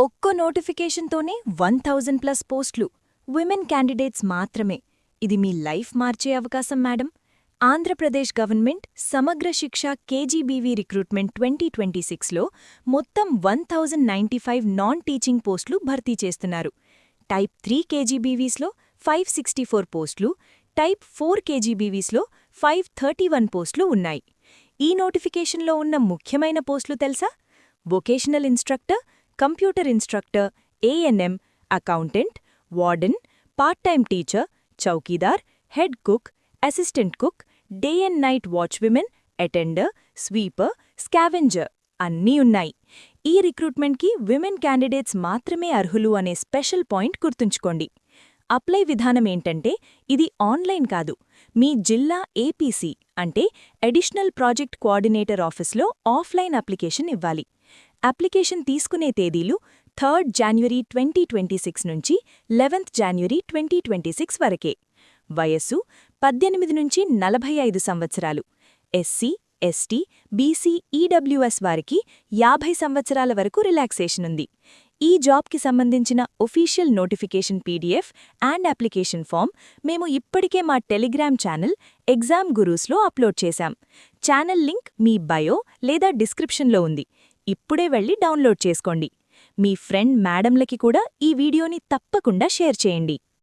ఒక్కో నోటిఫికేషన్తోనే 1000+ పోస్టులు women candidates మాత్రమే. ఇది మీ లైఫ్ మార్చే అవకాశం మేడం. ఆంధ్రప్రదేశ్ గవర్నమెంట్ సమగ్ర శిక్ష కేజీబీవీ రిక్రూట్మెంట్ 2026లో మొత్తం 1095 నాన్ టీచింగ్ పోస్టులు భర్తీ చేస్తున్నారు. టైప్ 3 కేజీబీవీస్లో 564 పోస్టులు, టైప్ 4 కేజీబీవీస్లో 531 పోస్టులు ఉన్నాయి. ఈ నోటిఫికేషన్లో ఉన్న ముఖ్యమైన పోస్టులు తెలుసా? Vocational instructor, computer instructor, ANM, accountant, warden, part time teacher, chowkidar, head cook, assistant cook, day and night watch women, attender, sweeper, scavenger అన్నీ ఉన్నాయి. ఈ రిక్రూట్మెంట్కి విమెన్ క్యాండిడేట్స్ మాత్రమే అర్హులు అనే స్పెషల్ పాయింట్ గుర్తుంచుకోండి. అప్లై విధానమేంటంటే ఇది ఆన్లైన్ కాదు, మీ జిల్లా ఏపీసీ అంటే అడిషనల్ ప్రాజెక్ట్ కోఆర్డినేటర్ ఆఫీస్లో ఆఫ్లైన్ అప్లికేషన్ ఇవ్వాలి. అప్లికేషన్ తీసుకునే తేదీలు 3 జనవరి 2026 నుంచి 11 జనవరి 2026 వరకే. వయస్సు 18 నుంచి 45 సంవత్సరాలు. ఎస్సీ, ఎస్టీ, బీసీ, ఈడబ్ల్యూఎస్ వారికి 50 సంవత్సరాల వరకు రిలాక్సేషన్ ఉంది. ఈ జాబ్కి సంబంధించిన official notification PDF and application form మేము ఇప్పటికే మా టెలిగ్రామ్ ఛానల్ ఎగ్జామ్ గురూస్లో అప్లోడ్ చేశాం. ఛానల్ లింక్ మీ బయో లేదా డిస్క్రిప్షన్లో ఉంది. ఇప్పుడే వెళ్ళి డౌన్లోడ్ చేసుకోండి. మీ ఫ్రెండ్ మేడంలకి కూడా ఈ వీడియోని తప్పకుండా షేర్ చేయండి.